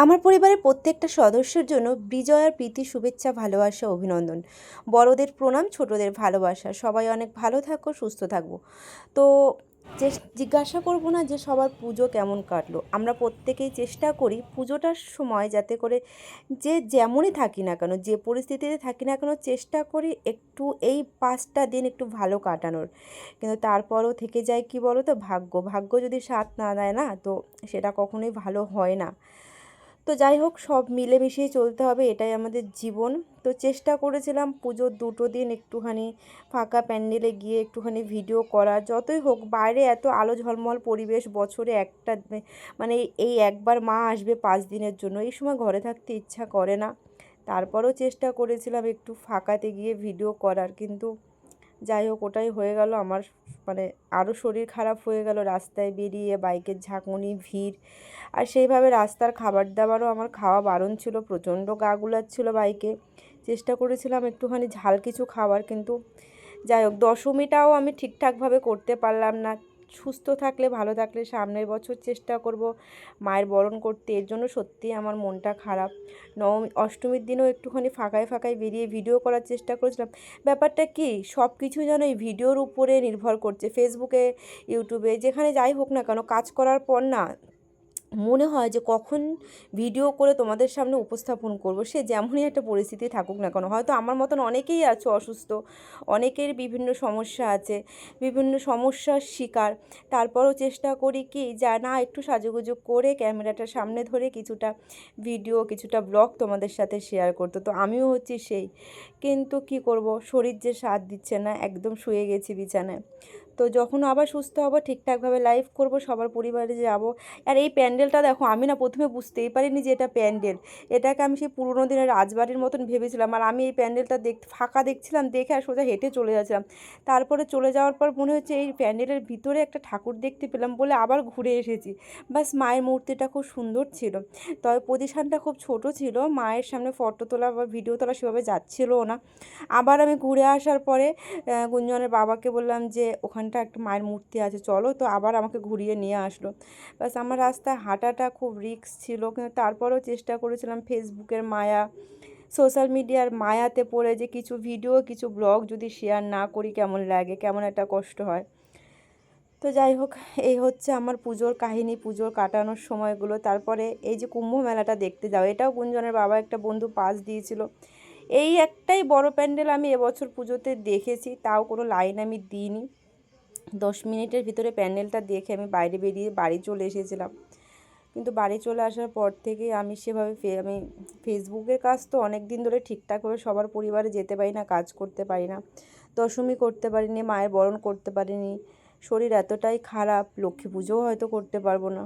আমার পরিবারের প্রত্যেকটা সদস্যের জন্য বিজয় আর প্রীতি শুভেচ্ছা ভালোবাসা অভিনন্দন। বড়দের প্রণাম, ছোটদের ভালোবাসা। সবাই অনেক ভালো থাকো, সুস্থ থাকবো। তো জিজ্ঞাসা করবো না যে সবার পুজো কেমন কাটলো। আমরা প্রত্যেকেই চেষ্টা করি পুজোটার সময় যাতে করে যে যেমনই থাকি না কেন, যে পরিস্থিতিতে থাকি না কেন, চেষ্টা করি একটু এই 5টা দিন একটু ভালো কাটানোর। কিন্তু তারপরও থেকে যায় কি বলো তো, ভাগ্য যদি সাথ না দেয় না, তো সেটা কখনোই ভালো হয় না। তো যাই হোক, সব মিলেমিশেই চলতে হবে, এটাই আমাদের জীবন। তো চেষ্টা করেছিলাম পুজোর 2টো দিন একটুখানি ফাঁকা প্যান্ডেলে গিয়ে একটুখানি ভিডিও করা। যতই হোক বাইরে এত আলো ঝলমল পরিবেশ, বছরে একটা মানে এই একবার মা আসবে 5 দিনের জন্য, এই সময় ঘরে থাকতে ইচ্ছা করে না। তারপরও চেষ্টা করেছিলাম একটু ফাঁকাতে গিয়ে ভিডিও করার, কিন্তু যাই হোক ওটাই হয়ে গেল আমার। মানে আরও শরীর খারাপ হয়ে গেল রাস্তায় বেরিয়ে, বাইকের ঝাঁকুনি, ভিড়। আর সেইভাবে রাস্তার খাবার দাবারও আমার খাওয়া বারণ ছিল, প্রচণ্ড গা গুলাচ্ছিল বাইকে। চেষ্টা করেছিলাম একটুখানি ঝাল কিছু খাওয়ার, কিন্তু যাই হোক দশমীটাও আমি ঠিকঠাকভাবে করতে পারলাম না। সুস্থ থাকলে ভালো থাকলে সামনের বছর চেষ্টা করব মায়ের বরণ করতে, এর জন্য সত্যিই আমার মনটা খারাপ। অষ্টমীর দিনও একটুখানি ফাঁকায় বেরিয়ে ভিডিও করার চেষ্টা করেছিলাম। ব্যাপারটা কি, সব কিছু যেন এই ভিডিওর উপরে নির্ভর করছে। ফেসবুকে, ইউটিউবে, যেখানে যাই হোক না কেন, কাজ করার পর না মনে হয় যে কখন ভিডিও করে তোমাদের সামনে উপস্থাপন করব, সে যেমনই একটা পরিস্থিতি থাকুক না কেন। হয়তো আমার মতন অনেকেই আছো অসুস্থ, অনেকের বিভিন্ন সমস্যা আছে, বিভিন্ন সমস্যার শিকার। তারপরও চেষ্টা করি কি যা না, একটু সাজুগুজু করে ক্যামেরাটার সামনে ধরে কিছুটা ভিডিও, কিছুটা ব্লগ তোমাদের সাথে শেয়ার করতে। তো আমিও হচ্ছি সেই, কিন্তু কি করব, শরীর যে সাথ দিচ্ছে না, একদম শুয়ে গেছি বিছানায়। তো যখন আবার সুস্থ হব ঠিকঠাকভাবে লাইভ করব, সবার পরিবারে যাব। আর এই প্যান্ডেলটা দেখো, আমি না প্রথমে বুঝতেই পারিনি যে এটা প্যান্ডেল। এটাকে আমি সেই পুরোনো দিনের রাজবাড়ির মতন ভেবেছিলাম, আর আমি এই প্যান্ডেলটা ফাঁকা দেখছিলাম, দেখে আর সোজা হেঁটে চলে যাচ্ছিলাম। তারপরে চলে যাওয়ার পর মনে হচ্ছে এই প্যান্ডেলের ভিতরে একটা ঠাকুর দেখতে পেলাম বলে আবার ঘুরে এসেছি। বাস, মায়ের মূর্তিটা খুব সুন্দর ছিল, তবে পজিশানটা খুব ছোট ছিল, মায়ের সামনে ফটো তোলা বা ভিডিও তোলা সেভাবে যাচ্ছিলও না। আবার আমি ঘুরে আসার পরে গুঞ্জনের বাবাকে বললাম যে ওখানটা একটা মায়ের মূর্তি আছে, চলো। তো আবার আমাকে ঘুরিয়ে নিয়ে আসলো। বাস, আমার রাস্তায় হাঁটাটা খুব রিস্ক ছিল, কিন্তু তারপরেও চেষ্টা করেছিলাম ফেসবুকের মায়া, সোশ্যাল মিডিয়ার মায়াতে পড়ে যে কিছু ভিডিও, কিছু ব্লগ যদি শেয়ার না করি কেমন লাগে, কেমন একটা কষ্ট হয়। তো যাই হোক, এই হচ্ছে আমার পুজোর কাহিনী, পুজোর কাটানোর সময়গুলো। তারপরে এই যে কুম্ভ মেলাটা দেখতে যাও, এটাও গুঞ্জনের বাবা একটা বন্ধু পাস দিয়েছিল। এই একটাই বড় প্যান্ডেল আমি এবছর পুজোতে দেখেছি, তাও কোনো লাইন আমি দিইনি। 10 মিনিটের ভিতরে প্যান্ডেলটা দেখে আমি বাইরে বেরিয়ে বাড়ি চলে এসেছিলাম। কিন্তু বাড়ি চলে আসার পর থেকেই আমি সেভাবে আমি ফেসবুকের কাজ তো অনেক দিন ধরে ঠিকঠাকভাবে সবার পরিবারে যেতে পারি না, কাজ করতে পারি না, দশমী করতে পারিনি, মায়ের বরণ করতে পারিনি। শরীর এতটাই খারাপ, লক্ষ্মী পুজোও হয়তো করতে পারবো না।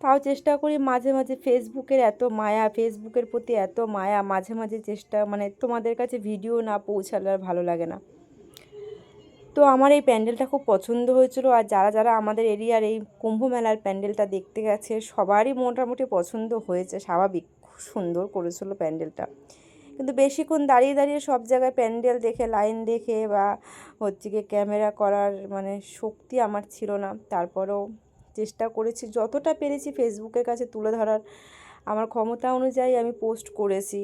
তাও চেষ্টা করি মাঝে মাঝে, ফেসবুকের এত মায়া, ফেসবুকের প্রতি এত মায়া, মাঝে মাঝে চেষ্টা, মানে তোমাদের কাছে ভিডিও না পৌঁছালে আর ভালো লাগে না। তো আমার এই প্যান্ডেলটা খুব পছন্দ হয়েছিল, আর যারা যারা আমাদের এরিয়ার এই কুম্ভ মেলার প্যান্ডেলটা দেখতে গেছে সবারই মোটামুটি পছন্দ হয়েছে, স্বাভাবিক, খুব সুন্দর করেছিল প্যান্ডেলটা। কিন্তু বেশিক্ষণ দাঁড়িয়ে দাঁড়িয়ে সব জায়গায় প্যান্ডেল দেখে, লাইন দেখে বা হচ্ছে গিয়ে ক্যামেরা করার মানে শক্তি আমার ছিল না। তারপরেও চেষ্টা করেছি যতটা পেরেছি ফেসবুকের কাছে তুলে ধরার, আমার ক্ষমতা অনুযায়ী আমি পোস্ট করেছি।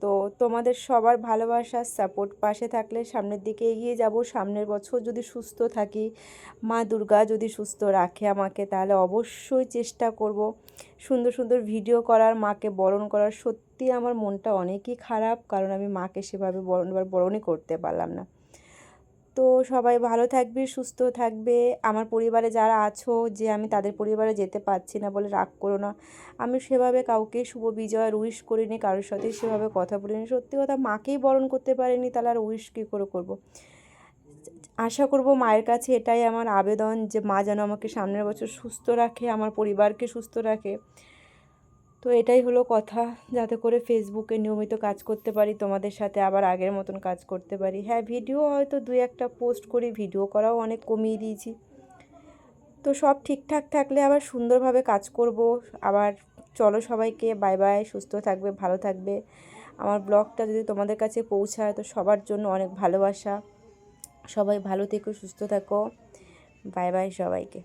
তো তোমাদের সবার ভালোবাসা, সাপোর্ট পাশে থাকলে সামনের দিকে এগিয়ে যাব। সামনের বছর যদি সুস্থ থাকি, মা দুর্গা যদি সুস্থ রাখে আমাকে, তাহলে অবশ্যই চেষ্টা করব সুন্দর সুন্দর ভিডিও করার, মাকে বরণ করার। সত্যি আমার মনটা অনেকই খারাপ, কারণ আমি মাকে সেভাবে বরণই করতে পারলাম না। তো সবাই ভালো থাকবে, সুস্থ থাকবে। আমার পরিবারে যারা আছো, যে আমি তাদের পরিবারে যেতে পারছি না বলে রাগ করো না। আমি সেভাবে কাউকে শুভ বিজয় উইশ করিনি, কারোর সাথেই সেভাবে কথা বলিনি। সত্যি কথা, মাকেই বরণ করতে পারিনি, তাহলে আর উইশ কী করে করবো। আশা করব মায়ের কাছে এটাই আমার আবেদন, যে মা যেন আমাকে সামনের বছর সুস্থ রাখে, আমার পরিবারকে সুস্থ রাখে। তো এটাই হলো কথা, যাতে করে ফেসবুকে নিয়মিত কাজ করতে পারি, তোমাদের সাথে আবার আগের মতন কাজ করতে পারি। হ্যাঁ, ভিডিও হয়তো 2-1টা পোস্ট করি, ভিডিও করাও অনেক কমিয়ে দিয়েছি। তো সব ঠিকঠাক থাকলে আবার সুন্দরভাবে কাজ করব। আবার চলো সবাইকে বাই বাই, সুস্থ থাকবে, ভালো থাকবে। আমার ব্লগটা যদি তোমাদের কাছে পৌঁছায় তো সবার জন্য অনেক ভালোবাসা। সবাই ভালো থেকো, সুস্থ থাকো। বাই বাই সবাইকে।